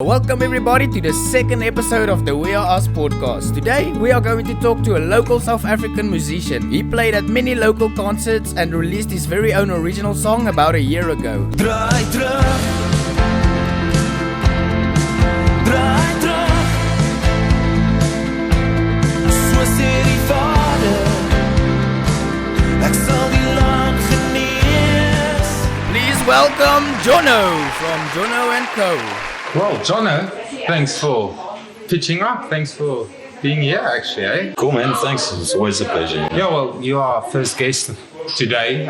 Welcome everybody to the second episode of the We Are Us podcast. Today we are going to talk to a local South African musician. He played at many local concerts and released his very own original song about a year ago. Draai terug. Draai terug. So sê die Vader, ek sal die land genees. Please welcome Jono from Jono&Co. Well, Jono, thanks for pitching up. Thanks for being here, actually, eh? Cool, man. Thanks. It's always a pleasure. Yeah, well, you are first guest today,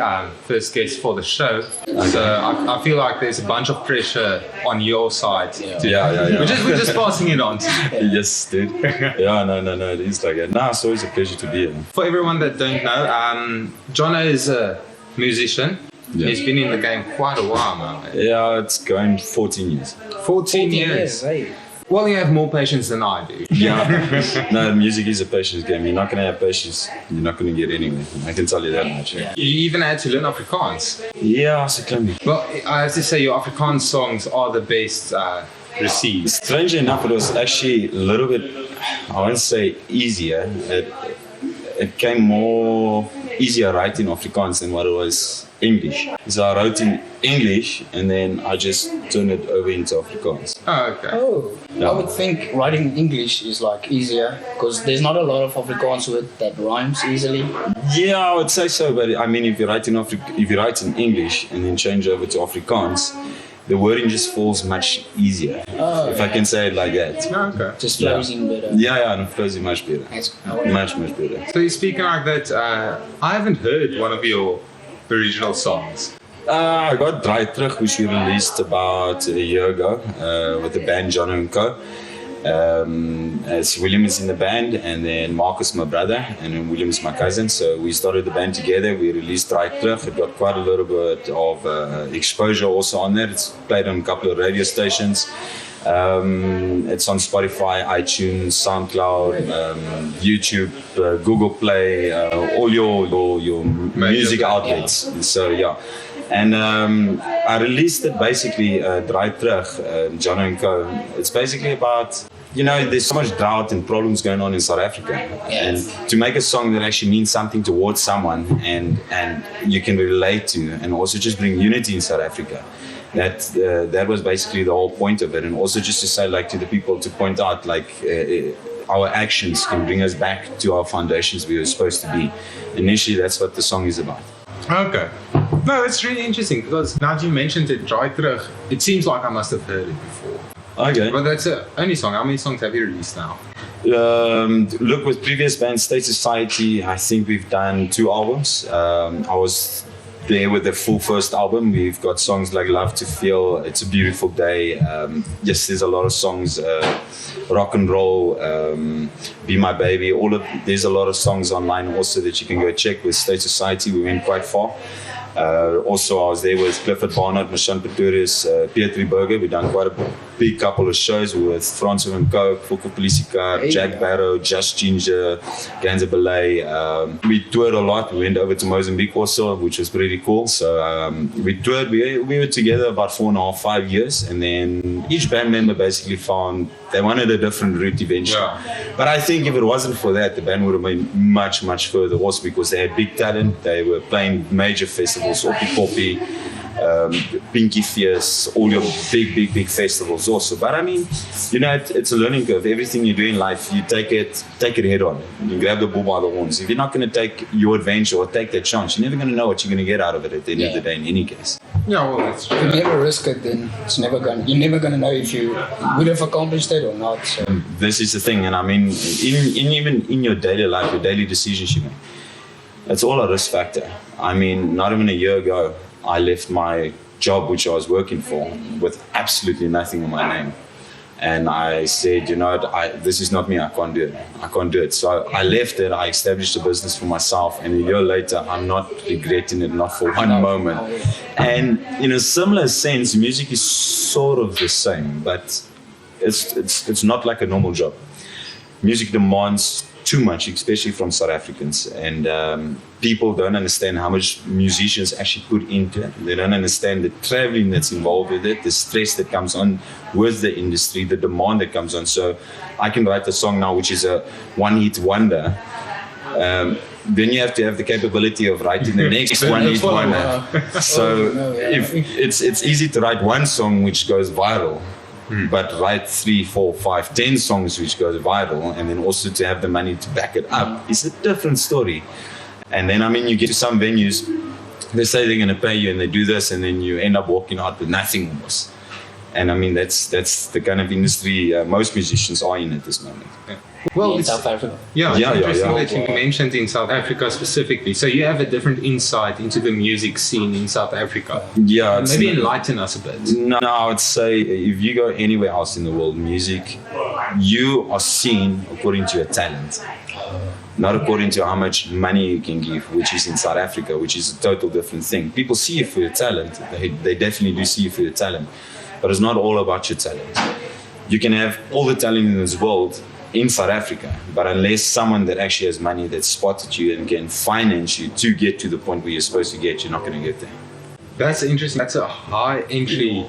first guest for the show. Okay. So I feel like there's a bunch of pressure on your side. Yeah. We're just passing it on to you. Yes, dude. Yeah, no. It is like that. Nah, it's always a pleasure to be here. For everyone that don't know, Jono is a musician. Yeah. He's been in the game quite a while now. Eh? Yeah, it's going 14 years. 14 years. Hey. Well, you have more patience than I do. Yeah. No, music is a patience game. You're not going to have patience. You're not going to get anywhere. I can tell you that much. Yeah. You even had to learn Afrikaans. Yeah, so clearly. Well, I have to say your Afrikaans songs are the best received. Strangely enough, it was actually a little bit, I won't say easier. It came more easier writing Afrikaans than what it was English. So I wrote in English and then I just turned it over into Afrikaans. Oh, okay. Oh, Yeah. I would think writing English is like easier because there's not a lot of Afrikaans word that rhymes easily. Yeah, I would say so, but I mean, if you write in English and then change over to Afrikaans, the wording just falls much easier. Oh, if I can say it like that. Oh, okay. Just Yeah. flows in better. Yeah, and it flows in much better. That's- Much better. So you're speaking like that. I haven't heard one of your original songs. I got Draai Terug, which we released about a year ago with the band Jono&Co. As William is in the band, and then Marcus my brother, and then William's my cousin. So we started the band together. We released Draai Terug. It got quite a little bit of exposure also on there. It's played on a couple of radio stations. It's on Spotify, iTunes, SoundCloud, YouTube, Google Play, all your music outlets. So yeah. And I released it basically, Draai Terug, Jono&Co. It's basically about, there's so much drought and problems going on in South Africa. And to make a song that actually means something towards someone and you can relate to, and also just bring unity in South Africa. That was basically the whole point of it. And also just to say, like, to the people, to point out, like, our actions can bring us back to our foundations we were supposed to be. Initially, that's what the song is about. Okay. No, it's really interesting because now that you mentioned it, Draai Terug, it seems like I must have heard it before. Okay. But that's the only song. How many songs have you released now? Look, with previous bands, State Society, I think we've done 2 albums. I was there with the full first album. We've got songs like Love to Feel, It's a Beautiful Day. Yes, there's a lot of songs, Rock and Roll, Be My Baby. There's a lot of songs online also that you can go check. With State Society, we went quite far. Also, I was there with Clifford Barnard, Mashan Pretorius, Pietri Burger. We've done quite a big couple of shows with Francis and Coke, Foko Politica, Jack Barrow, Just Ginger, Ganza Ballet. We toured a lot. We went over to Mozambique also, which was pretty cool. So we toured. We were together about 4.5, 5 years, and then each band member basically found they wanted a different route eventually. Yeah. But I think if it wasn't for that, the band would have been much, much further also because they had big talent. They were playing major festivals, Oppie Poppy, Pinky Fierce, all your big festivals also. But I mean, it's a learning curve. Everything you do in life, you take it head on. You grab the bull by the horns. If you're not going to take your adventure or take that chance, you're never going to know what you're going to get out of it at the end of the day in any case. Yeah, well, that's If you true. never risk it, then you're never gonna know if you would have accomplished it or not. So. This is the thing, and I mean, even in your daily life, your daily decisions you make, it's all a risk factor. I mean, not even a year ago, I left my job, which I was working for, with absolutely nothing in my name. And I said, this is not me, I can't do it. So I left it, I established a business for myself, and a year later, I'm not regretting it, not for one moment. And in a similar sense, music is sort of the same, but it's not like a normal job. Music demands too much, especially from South Africans. And people don't understand how much musicians actually put into it. They don't understand the traveling that's involved with it, the stress that comes on with the industry, the demand that comes on. So I can write a song now which is a one-hit wonder. Then you have to have the capability of writing the next one-hit wonder. So if it's easy to write one song which goes viral, but write 3, 4, 5, 10 songs which goes viral, and then also to have the money to back it up is a different story. And then, I mean, you get to some venues, they say they're going to pay you and they do this, and then you end up walking out with nothing almost. And I mean, that's the kind of industry most musicians are in at this moment. Well, in it's, South Africa. yeah, it's Yeah, interesting yeah. that you mentioned in South Africa specifically. So you have a different insight into the music scene in South Africa. Yeah, it's Maybe enlighten us a bit. No, I would say if you go anywhere else in the world, music, you are seen according to your talent, not according to how much money you can give, which is in South Africa, which is a total different thing. People see you for your talent. They definitely do see you for your talent, but it's not all about your talent. You can have all the talent in this world in South Africa, but unless someone that actually has money that spotted you and can finance you to get to the point where you're supposed to get, you're not going to get there. That's interesting. That's a high entry,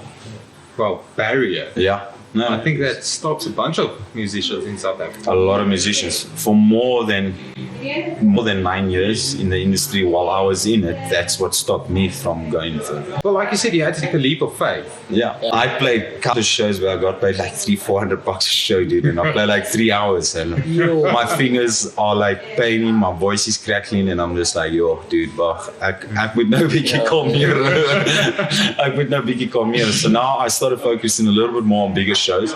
barrier. Yeah. No, I think that stops a bunch of musicians in South Africa. a lot of musicians for more than 9 years in the industry while I was in it. That's what stopped me from going further. Well, like you said, you had to take a leap of faith. Yeah, I played a couple of shows where I got paid like $300-400 a show, dude, and I play like 3 hours, and my fingers are like paining, my voice is crackling, and I'm just like, yo, dude, ek moet nou bietjie kom hier. Ek moet nou bietjie kom hier. So now I started focusing a little bit more on bigger shows.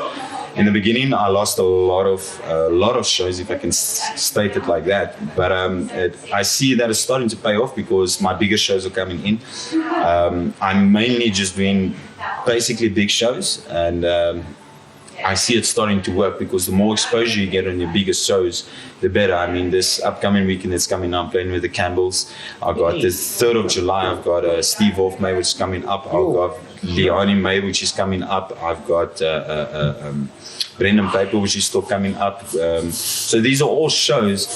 In the beginning, I lost a lot of shows, if I can state it like that. But I see that it's starting to pay off because my bigger shows are coming in. I'm mainly just doing basically big shows, and I see it starting to work because the more exposure you get on your biggest shows, the better. I mean, this upcoming weekend that's coming up, I'm playing with the Campbells. I've got the 3rd of July, I've got Steve Hoffmay, which is coming up. I've got Leonie May, which is coming up. I've got Brendan Paper, which is still coming up. So these are all shows.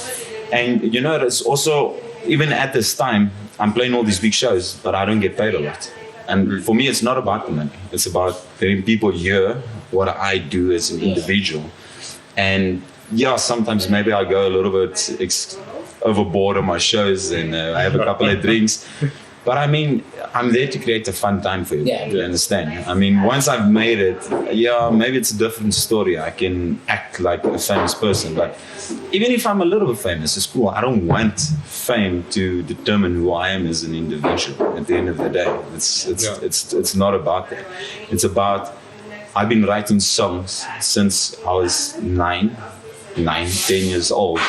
And you know, it's also, even at this time, I'm playing all these big shows, but I don't get paid a lot. And for me, it's not about the money. It's about letting people hear what I do as an individual. And yeah, sometimes maybe I go a little bit overboard on my shows and I have a couple of drinks. But I mean, I'm there to create a fun time for you. Yeah. You understand? I mean, once I've made it, yeah, maybe it's a different story. I can act like a famous person, but even if I'm a little bit famous, it's cool. I don't want fame to determine who I am as an individual. At the end of the day, it's not about that. It's about, I've been writing songs since I was 10 years old,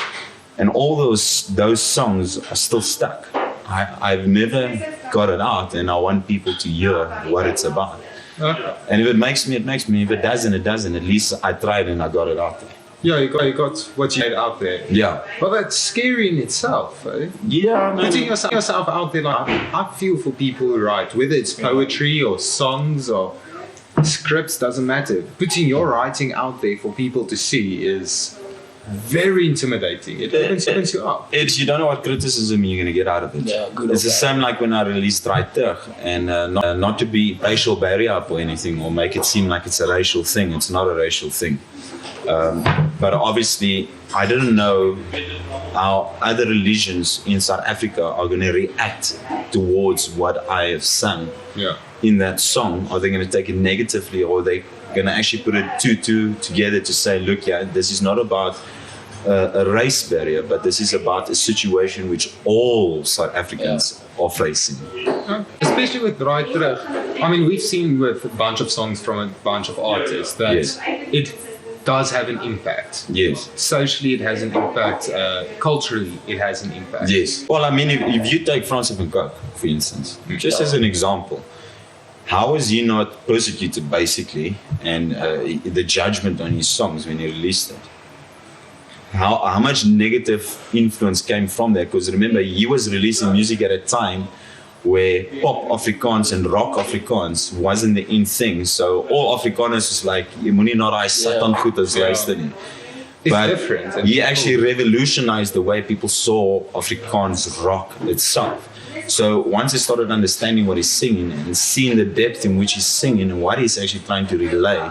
and all those songs are still stuck. I've never got it out, and I want people to hear what it's about. Okay. And if it makes me, it makes me. If it doesn't, it doesn't. At least I tried and I got it out there. Yeah, you got what you had out there. Yeah. Well, that's scary in itself, eh? Yeah, man. Putting yourself out there, like, I feel for people who write, whether it's poetry or songs or scripts, doesn't matter. Putting your writing out there for people to see is very intimidating. It opens you up. You don't know what criticism you're going to get out of it. Yeah, good It's or the bad. same like when I released Right Terug, and not to be racial barrier up or anything or make it seem like it's a racial thing. It's not a racial thing. But obviously, I didn't know how other religions in South Africa are going to react towards what I have sung in that song. Are they going to take it negatively, or are they going to actually put it two together to say, look, yeah, this is not about a race barrier, but this is about a situation which all South Africans are facing. Especially with Right Terug. I mean, we've seen with a bunch of songs from a bunch of artists that it does have an impact. Yes. Socially, it has an impact. Culturally, it has an impact. Yes. Well, I mean, if you take Untitled, for instance, just as an example, how is he not persecuted, basically, and the judgment on his songs when he released it? How much negative influence came from that? Because remember, he was releasing music at a time where pop Afrikaans and rock Afrikaans wasn't the in thing. So all Afrikaners was like, jy moenie na daai Satan goeders luister nie. It's but different. And he people- actually revolutionized the way people saw Afrikaans rock itself. So once I started understanding what he's singing and seeing the depth in which he's singing and what he's actually trying to relay,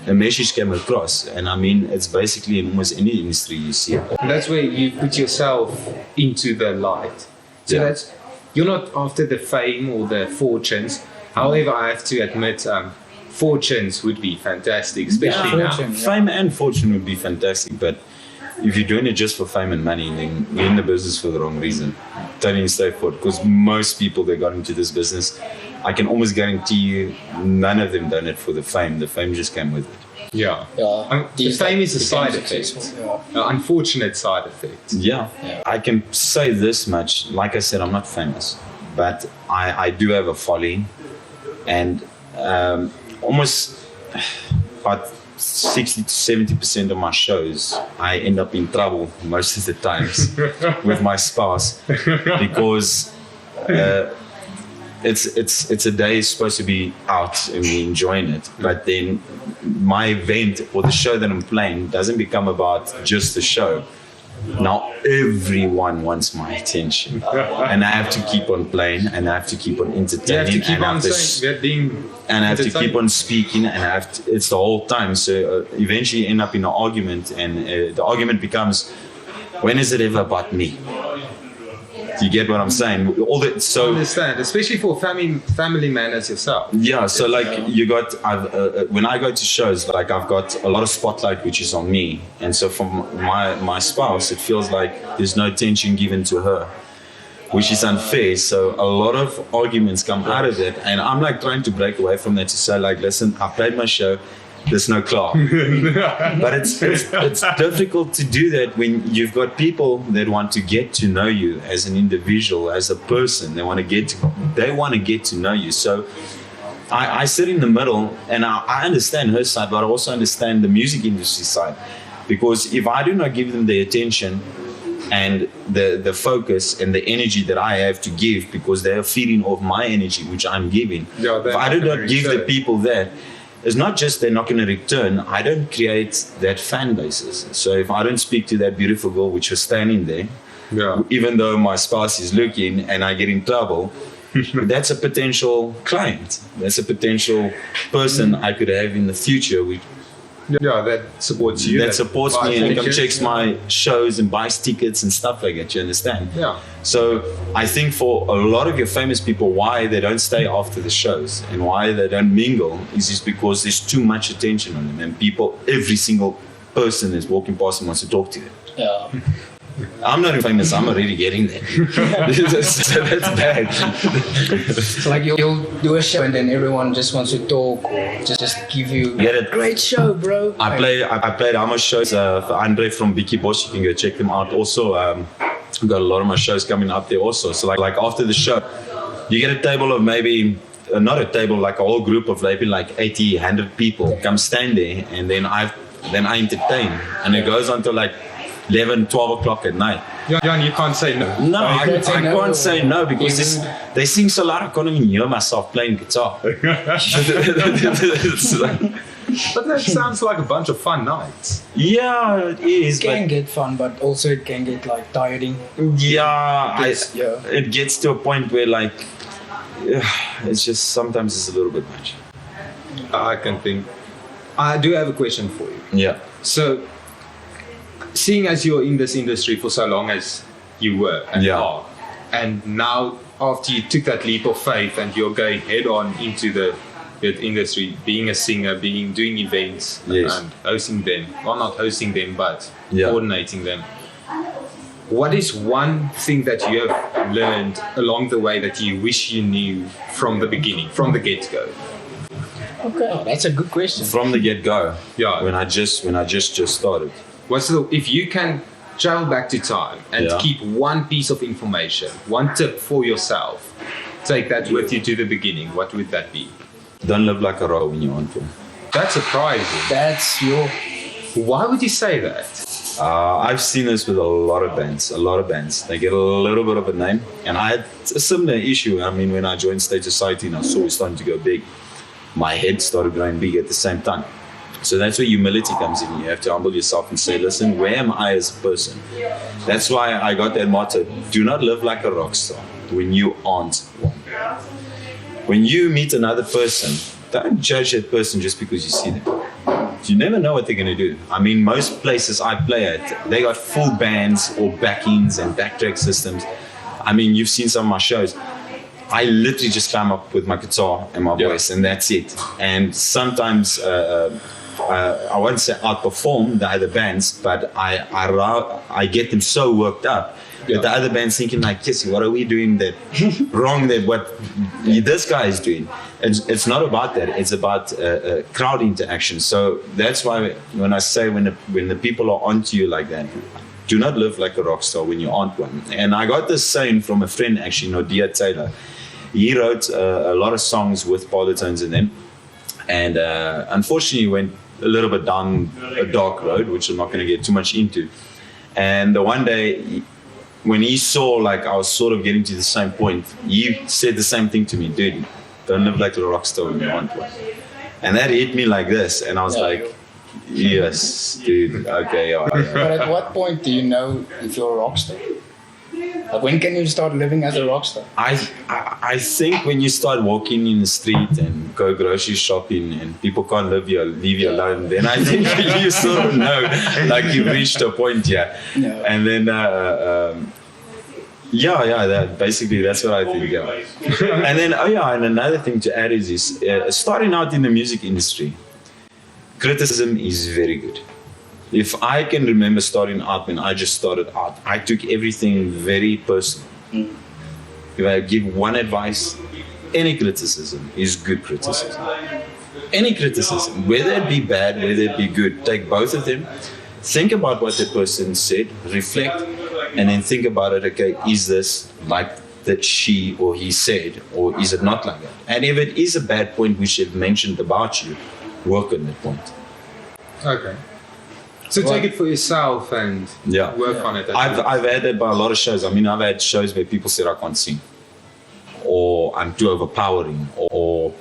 the message came across. And I mean, it's basically in almost any industry you see it. And that's where you put yourself into the light. So Yeah. that's, you're not after the fame or the fortunes. However, I have to admit, fortunes would be fantastic, especially now. fortune. Fame and fortune would be fantastic, but if you're doing it just for fame and money, then you're in the business for the wrong reason. Telling you straightforward, because most people that got into this business, I can almost guarantee you, none of them done it for the fame. The fame just came with it. Yeah. Yeah. The fame is a Became side effect, successful, yeah. an unfortunate side effect. Yeah. I can say this much. Like I said, I'm not famous, but I do have a following, and almost about 60 to 70% of my shows, I end up in trouble most of the times with my spouse because it's a day supposed to be out and we enjoying it, but then my event or the show that I'm playing doesn't become about just the show. Now everyone wants my attention, and I have to keep on playing, and I have to keep on You have to entertaining, keep and I on have to saying, being and I have to keep entertained. on speaking, and I have to, it's the whole time. So eventually you end up in an argument, and the argument becomes, when is it ever about me? Do you get what I'm saying? All that. I So understand, especially for family man as yourself. yeah, so like you got, when I go to shows, like I've got a lot of spotlight which is on me, and so from my spouse, it feels like there's no attention given to her, which is unfair. So a lot of arguments come out of it, and I'm like trying to break away from that to say like, listen, I played my show, there's no clock. But it's difficult to do that when you've got people that want to get to know you as an individual, as a person. They want to get to know you. So I sit in the middle, and I understand her side, but I also understand the music industry side, because if I do not give them the attention and the focus and the energy that I have to give, because they are feeding off my energy which I'm giving, Yeah, they're if I not do gonna not give the return. people that, it's not just they're not going to return, I don't create that fan bases. So if I don't speak to that beautiful girl which was standing there, Yeah. even though my spouse is looking and I get in trouble, that's a potential client. That's a potential person I could have in the future Yeah, that supports you. that supports buys me and come tickets. checks my shows and buys tickets and stuff like that, you understand? Yeah. So I think for a lot of your famous people, why they don't stay after the shows and why they don't mingle is just because there's too much attention on them, and people, every single person that's walking past them wants to talk to them. Yeah. I'm not famous, I'm already getting there. So that's bad. It's like you'll do a show and then everyone just wants to talk or just give you Get it? great show, bro. I played Amos shows for Andre from Vicky Bosch. You can go check them out. Also, I've got a lot of my shows coming up there also. So like after the show, you get a table of maybe, not a table, like a whole group of maybe like 80, 100 people come stand there, and then I entertain. And it goes until like 11, 12 o'clock at night. Jan, you can't say no. No, I can't say no. can't say no because Even- they sing so loud I can't even hear myself playing guitar. It's like, But that sounds like a bunch of fun nights. yeah, it is. It can But get fun, but also it can get like tiring. yeah, Yes, yeah. it gets to a point where like it's just sometimes it's a little bit much. I can think. I do have a question for you. Yeah. So, seeing as you're in this industry for so long as you were and Yeah. are, and now after you took that leap of faith and you're going head on into the industry, being a singer, doing events Yes. and hosting them, well, not hosting them, but Yeah. coordinating them. What is one thing that you have learned along the way that you wish you knew from the beginning, from the get-go? Okay. Oh, that's a good question. From the get go. Yeah. When I just started. If you can travel back to time and Yeah. keep one piece of information, one tip for yourself, take that with you to the beginning, what would that be? Don't live like a row when you want to. That's surprising. That's your Why would you say that? I've seen this with a lot of bands. They get a little bit of a name, and I had a similar issue. I mean, when I joined State Society and I saw it starting to go big, my head started growing big at the same time. So that's where humility comes in. You have to humble yourself and say, listen, where am I as a person? That's why I got that motto, do not live like a rock star when you aren't one. When you meet another person, don't judge that person just because you see them. You never know what they're going to do. I mean, most places I play at, they got full bands or backings and backtrack systems. I mean, you've seen some of my shows. I literally just climb up with my guitar and my voice, and that's it. And sometimes I won't say outperform the other bands, but I get them so worked up that the other band's thinking like, Jesse, what are we doing that wrong that what this guy is doing? It's not about that. It's about crowd interaction. So that's why when I say when the people are onto you like that, do not live like a rock star when you aren't one. And I got this saying from a friend actually, Nodia Taylor. He wrote a lot of songs with polytones in them, and unfortunately went a little bit down a dark road, which I'm not going to get too much into. And the one day, when he saw like I was sort of getting to the same point, he said the same thing to me, dude, don't live like a rock star when you aren't one. And that hit me like this, and I was like, yes, dude, okay. Yeah. But at what point do you know if you're a rock star? Like when can you start living as a rock star? I think when you start walking in the street and go grocery shopping and people can't leave you alone, then I think you sort of know, like you've reached a point, And then, basically that's what I think, And then, and another thing to add is starting out in the music industry, criticism is very good. If I can remember starting out when I just started out, I took everything very personal. If I give one advice, any criticism is good criticism. Any criticism, whether it be bad, whether it be good, take both of them, think about what the person said, reflect, and then think about it, okay, is this like that she or he said, or is it not like that? And if it is a bad point which they've mentioned about you, work on that point. Okay. So take it for yourself and work on it. I've had that by a lot of shows. I mean, I've had shows where people said I can't sing, or I'm too overpowering, or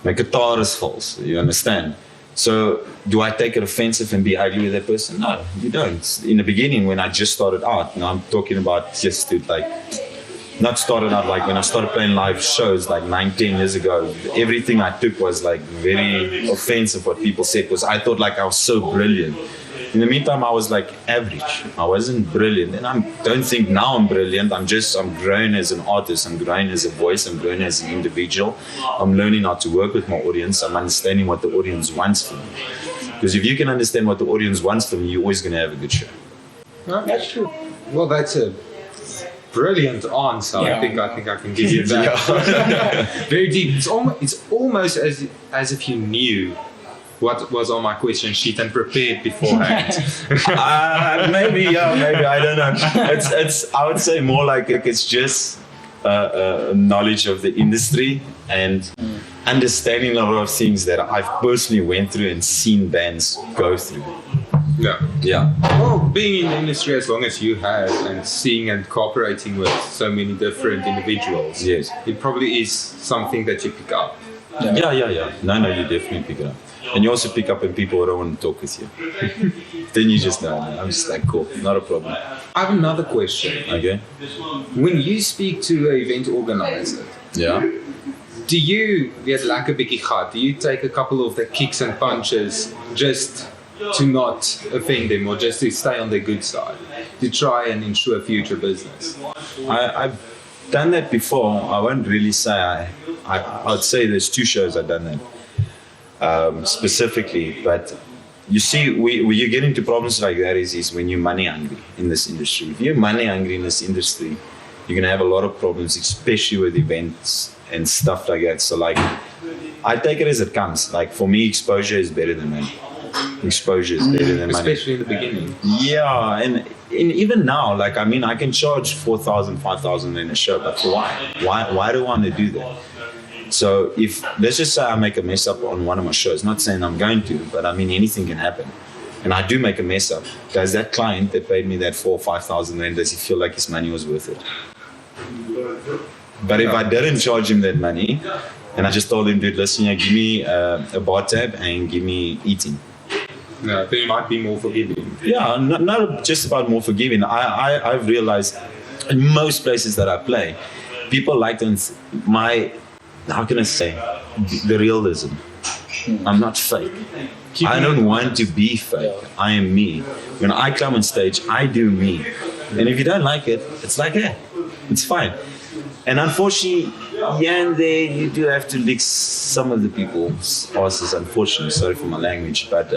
my guitar is false. You understand? So do I take it offensive and be ugly with that person? No, you don't. In the beginning, when I just started out, I'm talking about just to not started out like when I started playing live shows like 9-10 years ago, everything I took was like very offensive what people said, because I thought like I was so brilliant. In the meantime, I was like average. I wasn't brilliant. And I don't think now I'm brilliant. I'm growing as an artist. I'm growing as a voice. I'm growing as an individual. I'm learning how to work with my audience. I'm understanding what the audience wants from me. Because if you can understand what the audience wants from you, you're always going to have a good show. No, that's true. Well, that's a brilliant answer. I think I can give you that. Very deep. It's almost as if you knew what was on my question sheet and prepared beforehand. Maybe I don't know. It's I would say more like it's just knowledge of the industry and understanding a lot of things that I've personally went through and seen bands go through. Yeah. Well, being in the industry as long as you have and seeing and cooperating with so many different individuals, yes, it probably is something that you pick up. Yeah. No, you definitely pick it up. And you also pick up when people don't want to talk with you. Then you just know. I'm just like, cool, not a problem. I have another question. Okay. When you speak to an event organizer, do you get like a biggie gat? Do you take a couple of the kicks and punches just to not offend them or just to stay on their good side, to try and ensure future business? I've done that before. I won't really say I'd say there's 2 shows I've done that. Specifically, but you see, when you get into problems like that is when you're money hungry in this industry. If you're money hungry in this industry, you're gonna have a lot of problems, especially with events and stuff like that. So like, I take it as it comes. Like for me, exposure is better than money. Exposure is better than money. Especially in the beginning. Yeah, and even now, like, I mean, I can charge 4,000, 5,000 in a show, but for why? Why do I want to do that? So if, let's just say I make a mess up on one of my shows, not saying I'm going to, but I mean, anything can happen. And I do make a mess up. Does that client that paid me that 4,000 or 5,000 rand, does he feel like his money was worth it? But if I didn't charge him that money, and I just told him, dude, listen, give me a bar tab and give me eating, No, they might be more forgiving. Yeah, not just about more forgiving. I've realized in most places that I play, people like how can I say, the realism. I'm not fake. I don't want to be fake. I am me. When I come on stage, I do me. And if you don't like it, it's like, yeah, it's fine. And unfortunately, yeah, and there you do have to lick some of the people's asses, unfortunately. Sorry for my language, but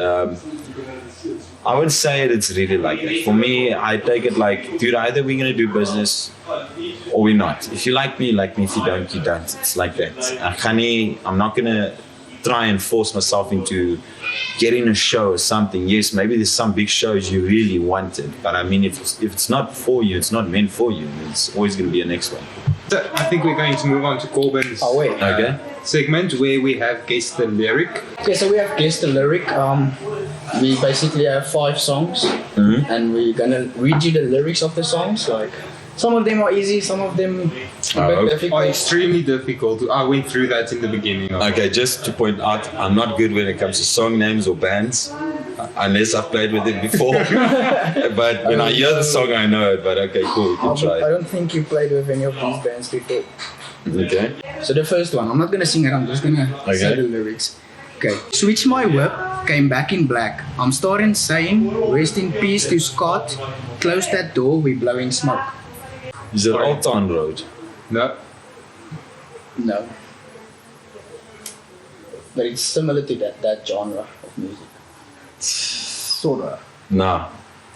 I wouldn't say it's really like that. For me, I take it like, dude, either we're going to do business or we're not. If you like me, like me. If you don't, you don't. It's like that. I'm not going to try and force myself into getting a show or something. Yes, maybe there's some big shows you really wanted, but I mean, if it's not for you, it's not meant for you. It's always going to be a next one. So I think we're going to move on to Corbin's segment where we have Guess the Lyric. Okay, so we have Guess the Lyric. We basically have 5 songs, and we're gonna read you the lyrics of the songs. Like, some of them are easy, some of them a bit difficult. Extremely difficult. I went through that in the beginning. Okay, just to point out, I'm not good when it comes to song names or bands, unless I've played with it before. But when I hear the song, I know it. But okay, cool, we can try. I don't think you played with any of these bands before. Okay. So the first one, I'm not gonna sing it, I'm just gonna say the lyrics. Okay. Switch my whip, came back in black. I'm starting saying, rest in peace to Scott. Close that door, we blowing smoke. Is it Old Town Road? No. No. But it's similar to that genre of music. Sorta. Nah.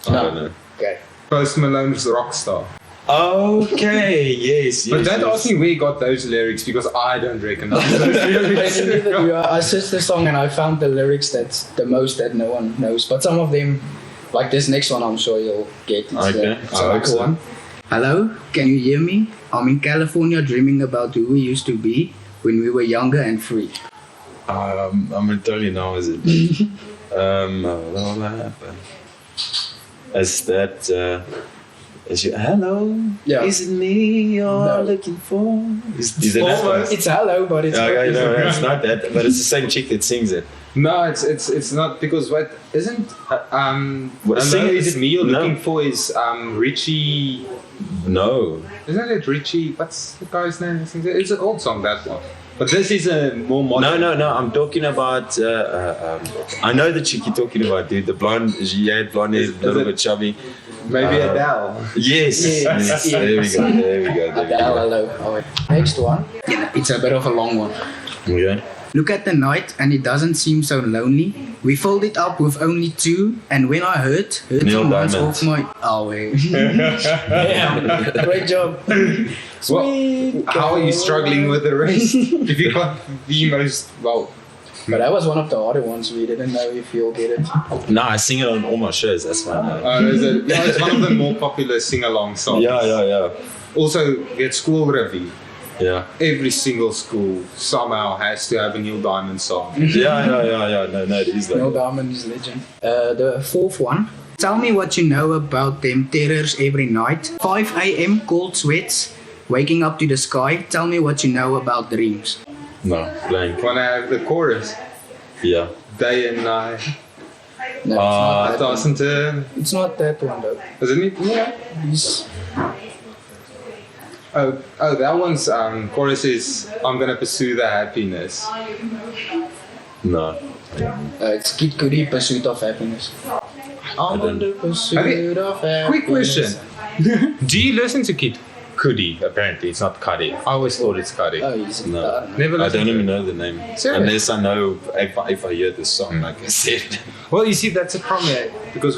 I don't know. Okay. Post Malone's Rockstar. Okay, yes. But don't ask me where he got those lyrics because I don't recognize those lyrics. I searched the song and I found the lyrics that's the most that no one knows. But some of them, like this next one, I'm sure you'll get. It's a cool one. Hello, can you hear me? I'm in California dreaming about who we used to be when we were younger and free. I'm gonna tell you now, is it? Is that? Is you hello? Yeah. Is it me you're looking for? Is it that? It's hello, but it's okay, no, it's not that. But it's the same chick that sings it. No, it's not because what isn't is it me you're looking for is Richie. No. Isn't it Richie? What's the guy's name? It's an old song, that one. But this is a more modern. No. I'm talking about. I know the chick you're talking about, dude. The blonde. She had blonde hair, a little bit chubby. Maybe Adele. Yes. There we go. Adele, hello. Next one. Yeah, it's a bit of a long one. Okay. Look at the night and it doesn't seem so lonely. We filled it up with only 2, and when I heard Neil someone's Diamond. off my. Oh wait. Yeah. Great job. Sweet. How are you struggling with the rest? If you got the most But that was one of the harder ones. We didn't know if you'll get it. No, I sing it on all my shows. That's fine. It's one of the more popular sing-along songs. Yeah. Also, we had school review. Yeah. Every single school somehow has to have a Neil Diamond song. Yeah. No, it is like Neil Diamond is legend. The 4th one. Tell me what you know about them terrors every night. 5 a.m. cold sweats, waking up to the sky. Tell me what you know about dreams. No, blank. When I have the chorus, Yeah. day and night, No, it's not that toss one. and turn. It's not that one though. Isn't it? Yeah. It's, Oh, that one's chorus is I'm gonna pursue the happiness. No. it's Kid Cudi, Pursuit of Happiness. I'm on the pursuit of happiness. Quick question. Do you listen to Kid Cudi? Apparently, it's not Cudi. I always thought it's Cudi. Oh, he's No. Never I listened don't to even it. know the name. Serious? Unless I know if I hear the song, like I said. Well, you see, that's a problem because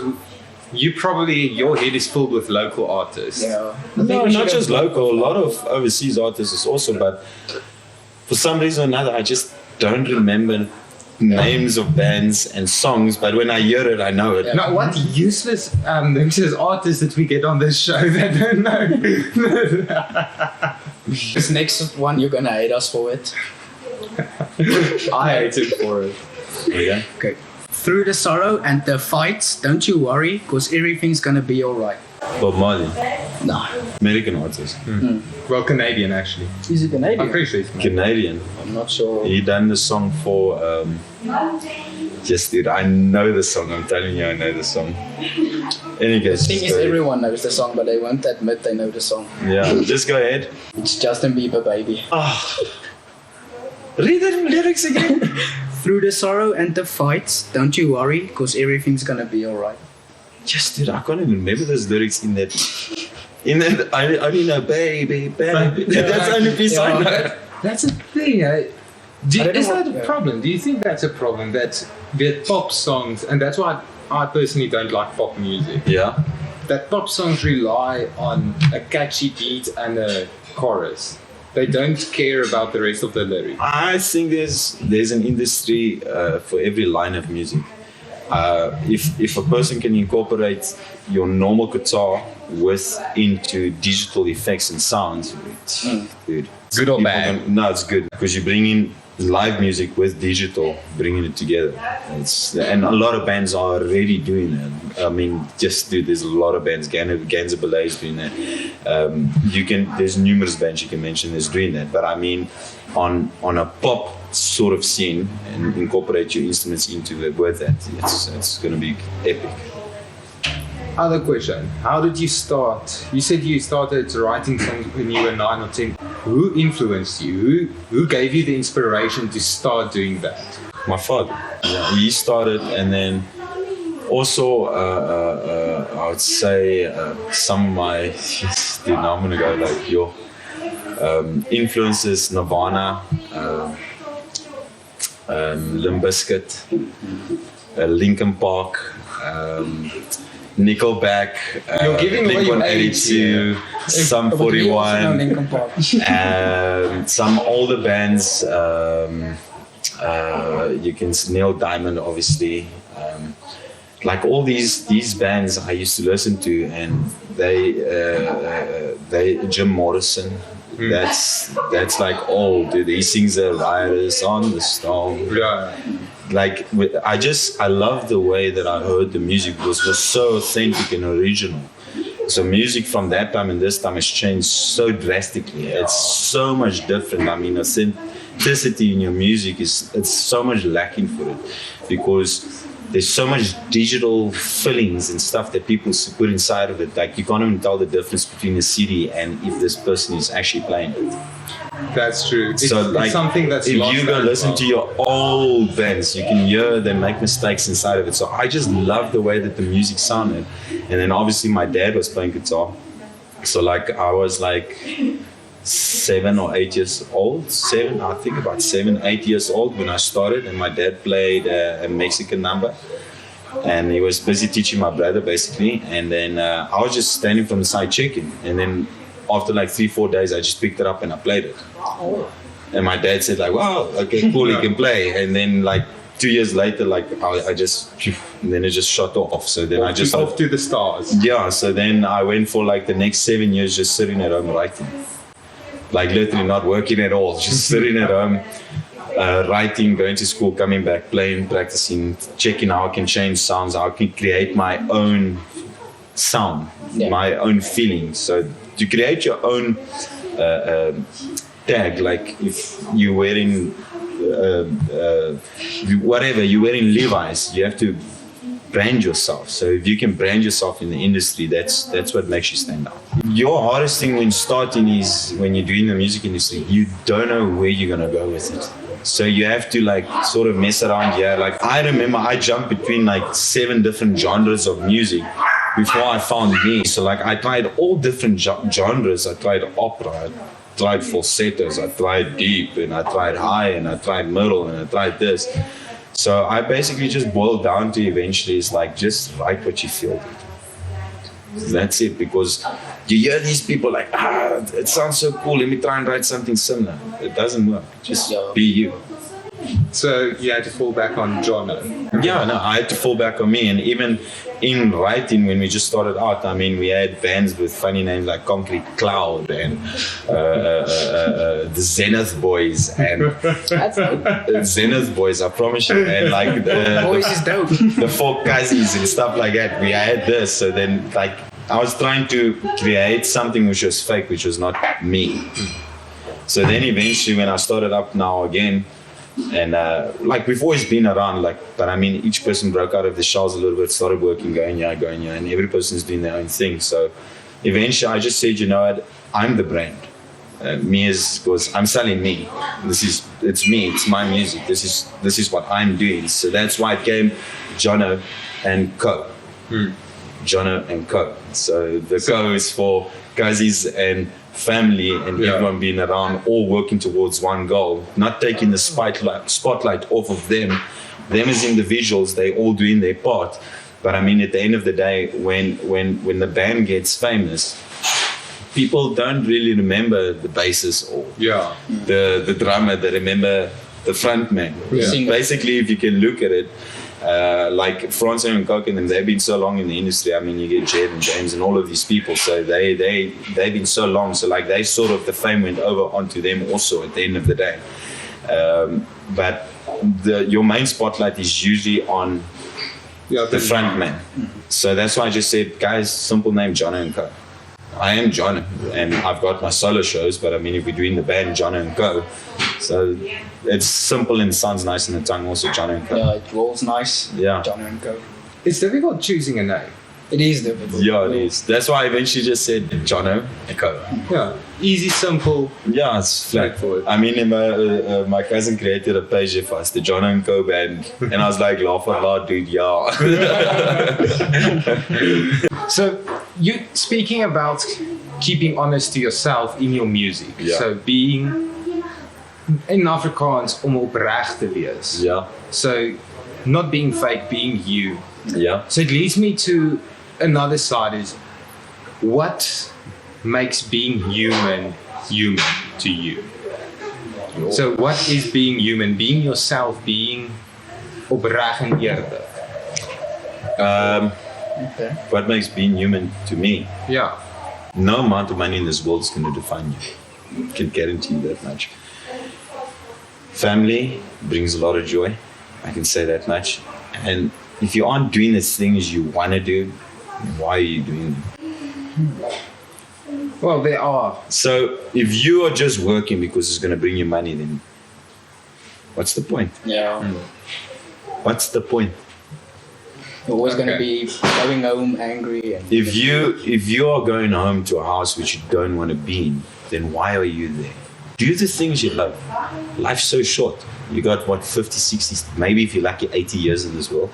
your head is filled with local artists. Yeah. No, not just local. A lot of overseas artists is awesome, but for some reason or another, I just don't remember names of bands and songs. But when I hear it, I know it. Now, what useless artists that we get on this show that don't know? This next one, you're gonna hate us for it. I hate him for it. Okay. Okay. Through the sorrow and the fights, don't you worry, cause everything's gonna be alright. Bob Marley, Nah. American artist, Well, Canadian actually. Is it Canadian? I'm pretty sure it's Canadian. Canadian. I'm not sure. He done the song for Yes, dude, I know the song. I'm telling you, I know the song. Anyways, The thing is, everyone knows the song, but they won't admit they know the song. yeah, just go ahead. It's Justin Bieber, baby. Read the lyrics again. Through the sorrow and the fights, don't you worry, cause everything's gonna be alright. Yes, dude, I can't even remember those lyrics in that. I only know baby. That's the only piece I know. That's a thing. I don't Is know that what- a problem? Do you think that's a problem? That pop songs, and that's why I personally don't like pop music. Yeah. That pop songs rely on a catchy beat and a chorus. They don't care about the rest of the lyrics. I think there's an industry for every line of music. If a person can incorporate your normal guitar into digital effects and sounds, dude, Good or people bad? No, it's good because you bring in live music with digital, bringing it together. And a lot of bands are already doing that. I mean, there's a lot of bands. Ganza Ballet is doing that. There's numerous bands you can mention that's doing that. But I mean, on a pop sort of scene and incorporate your instruments into it with that, it's going to be epic. Other question. How did you start? You said you started writing songs when you were 9 or 10. Who influenced you? Who gave you the inspiration to start doing that? My father. Yeah, he started, and then also I would say some of my dude, now I'm gonna go like your influences: Nirvana, Limp Bizkit, Linkin Park. Nickelback, You're giving away your age Blink-182, Sum But we also know 41, Linkin Park. some older bands. You can Neil Diamond, obviously. Like all these bands I used to listen to, and they Jim Morrison. That's like, oh, dude, he sings the Riders on the Storm. Yeah. Like I love the way that I heard the music was so authentic and original. So music from that time and this time has changed so drastically. It's so much different. I mean, authenticity in your music it's so much lacking for it, because there's so much digital fillings and stuff that people put inside of it. Like you can't even tell the difference between a CD and if this person is actually playing it. That's true. It's something that's if lost you go as listen well. to your old bands, you can hear them make mistakes inside of it. So I just love the way that the music sounded. And then obviously my dad was playing guitar, so like I was like 7 or 8 years old. I think about 7, 8 years old when I started, and my dad played a Mexican number, and he was busy teaching my brother basically. And then I was just standing from the side checking, and then after like 3-4 days, I just picked it up and I played it. And my dad said like, wow, okay, cool, he can play. And then like 2 years later, like and then it just shut off. So then off to the stars. Yeah, so then I went for like the next 7 years just sitting at home writing. Like literally not working at all, just sitting at home, writing, going to school, coming back, playing, practicing, checking how I can change sounds, how I can create my own sound, my own feelings. So to create your own tag, like if you're wearing whatever, you're wearing Levi's, you have to brand yourself. So if you can brand yourself in the industry, that's what makes you stand out. Your hardest thing when starting is when you're doing the music industry, you don't know where you're gonna go with it. So you have to like sort of mess around here. Like I remember I jumped between like 7 different genres of music before I found me. So like I tried all different genres. I tried opera, I tried falsettos, I tried deep, and I tried high, and I tried middle, and I tried this. So I basically just boiled down to eventually is like just write what you feel. That's it, because you hear these people like, it sounds so cool, let me try and write something similar. It doesn't work. Just be you. So you had to fall back on Jono. Yeah, no, I had to fall back on me. And even in writing, when we just started out, I mean, we had bands with funny names like Concrete Cloud and the Zenith Boys and Zenith Boys, I promise you. And like Boys is dope. the Four Cousins and stuff like that. We had this. So then like I was trying to create something which was fake, which was not me. So then eventually when I started up now again, And like we've always been around, like, but I mean, each person broke out of the shells a little bit, started working, going here, and every person's doing their own thing. So eventually I just said, you know what, I'm the brand. Me is because I'm selling me. It's me. It's my music. This is what I'm doing. So that's why it came Jono&Co. Jono&Co. So the co is for cousins and family and everyone being around, all working towards one goal. Not taking the spotlight off of them. Them as individuals, they all doing their part. But I mean, at the end of the day, when the band gets famous, people don't really remember the bassist or the drummer. They remember the front man. Yeah. Basically, if you can look at it, like Franz and Coke and them, they've been so long in the industry. I mean, you get Jed and James and all of these people. So they've been so long. So like they sort of, the fame went over onto them also at the end of the day. But your main spotlight is usually on the front man. So that's why I just said, guys, simple name, Jono&Co. I am Jono, and I've got my solo shows, but I mean, if we're doing the band Jono&Co, so it's simple and sounds nice in the tongue also, Jono&Co. Yeah, it rolls nice, Jono&Co. It's difficult choosing a name. It is difficult. Yeah, it is. That's why I eventually just said Jono&Co. Yeah, easy, simple. Yeah, it's flat for it. I mean, my cousin created a page for us, the Jono&Co band, and I was like, laugh out loud, dude, yeah. So, you speaking about keeping honest to yourself in your music. Yeah. So, being in Afrikaans om opreg te wees. Yeah. So, not being fake, being you. Yeah. So, it leads me to another side is, what makes being human to you? So, what is being human? Being yourself, being opreg en eerlik. What makes being human to me? Yeah. No amount of money in this world is going to define you. I can guarantee you that much. Family brings a lot of joy. I can say that much. And if you aren't doing the things you want to do, why are you doing them? Well, they are. So if you are just working because it's going to bring you money, then what's the point? Yeah. What's the point? You're always going to be going home angry. And If you are going home to a house which you don't want to be in, then why are you there? Do the things you love. Life's so short. You got 50, 60, maybe if you're lucky, 80 years in this world.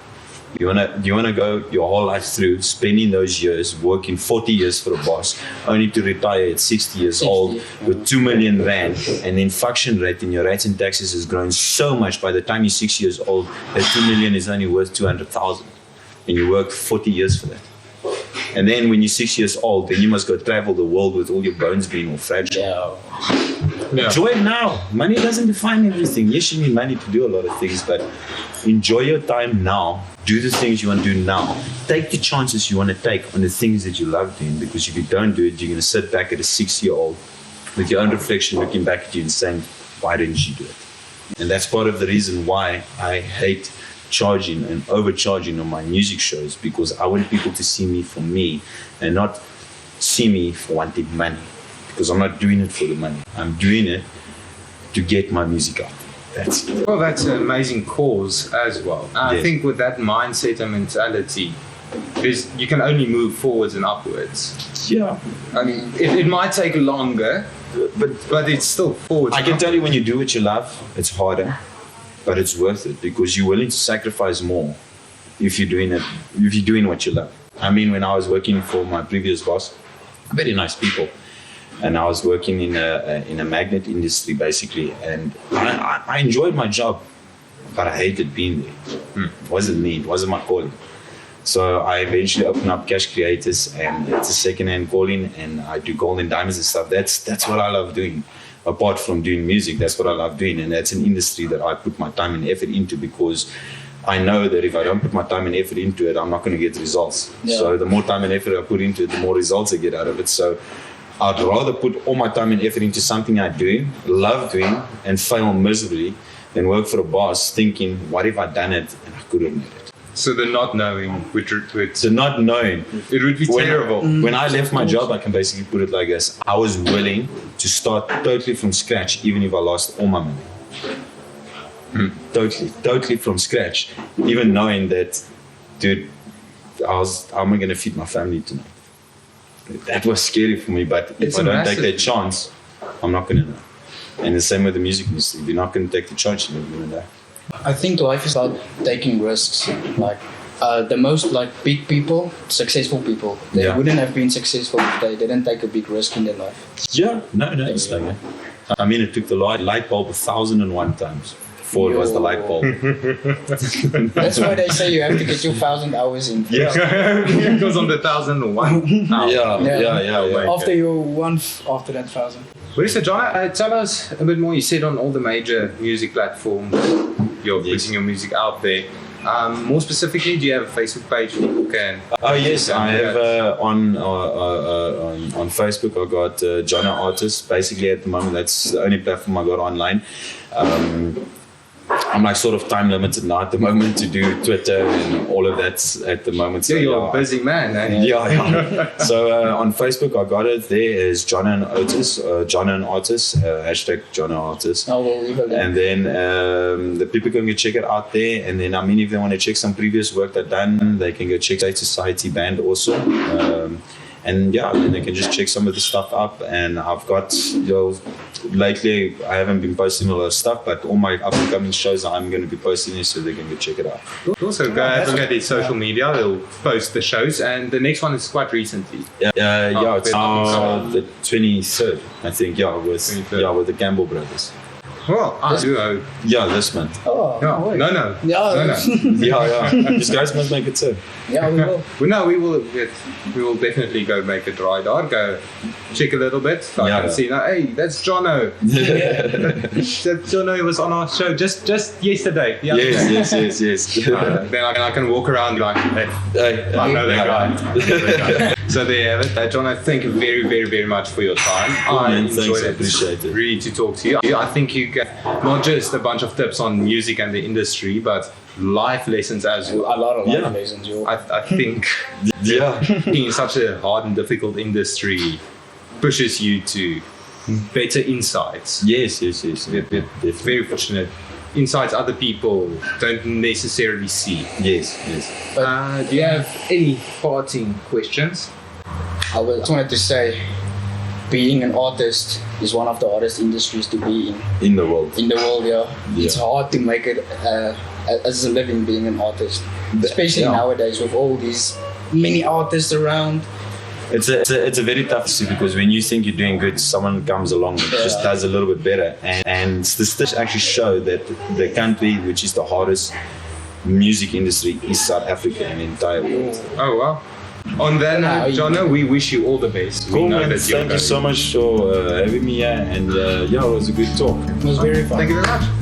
You wanna go your whole life through spending those years working 40 years for a boss, only to retire at 60 years old with 2 million rand, and the inflation rate in your rates and taxes has grown so much by the time you're 6 years old that 2 million is only worth 200,000, and you work 40 years for that. And then when you're 6 years old, then you must go travel the world with all your bones being all fragile. Yeah. Enjoy it now. Money doesn't define everything. Yes, you need money to do a lot of things, but enjoy your time now. Do the things you want to do now. Take the chances you want to take on the things that you love doing, because if you don't do it, you're going to sit back at a 6-year-old with your own reflection looking back at you and saying, why didn't you do it? And that's part of the reason why I hate charging and overcharging on my music shows, because I want people to see me for me and not see me for wanting money, because I'm not doing it for the money. I'm doing it to get my music out. That's it. Well, that's an amazing cause as well. I Yes. think with that mindset and mentality, you can only move forwards and upwards. Yeah. I mean, it might take longer, but it's still forwards. I can tell you, when you do what you love, it's harder, but it's worth it, because you're willing to sacrifice more if you're doing what you love. I mean, when I was working for my previous boss, very nice people, and I was working in a magnet industry basically, and I enjoyed my job, but I hated being there. It wasn't me, it wasn't my calling. So I eventually opened up Cash Creators, and it's a second-hand calling, and I do gold and diamonds and stuff. That's what I love doing. Apart from doing music, that's what I love doing, and that's an industry that I put my time and effort into, because I know that if I don't put my time and effort into it, I'm not going to get results. Yeah. So the more time and effort I put into it, the more results I get out of it. So I'd rather put all my time and effort into something I do, love doing, and fail miserably, than work for a boss thinking, what if I'd done it and I could have made it? So the not knowing So not knowing. it would be terrible. When I left my job, I can basically put it like this. I was willing to start totally from scratch, even if I lost all my money. totally from scratch. Even knowing that, dude, how am I going to feed my family tonight? That was scary for me, but if I don't take that chance, I'm not going to know. And the same with the music industry. If you're not going to take the chance, you're not going to know. I think life is about taking risks. Like the most like big people, successful people, they wouldn't have been successful if they didn't take a big risk in their life. Yeah, no, it's like that. I mean, it took the light bulb 1,001 times before it was the light bulb. That's why they say you have to get your 1,000 hours in. Yeah. Because on the 1,001 hours. Yeah. After your after that 1,000. Well, so John, tell us a bit more. You said on all the major music platforms, you're putting your music out there. More specifically, do you have a Facebook page people can? Oh yes, I have on Facebook. I got Jono&Co. Basically, at the moment, that's the only platform I got online. I'm like sort of time limited now at the moment to do Twitter and all of that at the moment. So you're a busy man, eh? Yeah. So on Facebook, I got it. There is Jono&Co. Hashtag Jono&Co. Oh, we'll leave it there. And then the people can go check it out there. And then, I mean, if they want to check some previous work I've done, they can go check State Society Band also. And yeah, then they can just check some of the stuff up. And I've got, lately I haven't been posting a lot of stuff, but all my up and coming shows I'm going to be posting it, so they can go check it out. Also, go have a look at his social media. They'll post the shows, and the next one is quite recently. It's now the 23rd, I think. With the Campbell brothers. Well, I do hope. Yeah, this month. Oh, No. Yeah. Yeah. These guys must make it too. Yeah, we will. Well, no, we will definitely go make it right. I'll go check a little bit. I can see now. Hey, that's Jono. That Jono was on our show just yesterday. Yes. Then I can walk around like, hey, I know that guy. So there you have it. Jono, thank you very, very, very much for your time. I enjoyed it. Appreciate it. Really to talk to you. I think you get not just a bunch of tips on music and the industry, but life lessons as well. A lot of life lessons. I think being in such a hard and difficult industry pushes you to better insights. Yes. We're very fortunate. Insights other people don't necessarily see. Yes. Do you have any parting questions? I just wanted to say, being an artist is one of the hardest industries to be in the world. It's hard to make it as a living being an artist, especially nowadays with all these many artists around. It's a very tough thing, because when you think you're doing good, someone comes along and just does a little bit better. And statistics actually show that the country which is the hardest music industry is South Africa in the entire world. Oh wow. On that note, Jono, we wish you all the best. Cool, man. Thank you so much for having me here, and it was a good talk. It was very fun. Thank you very much.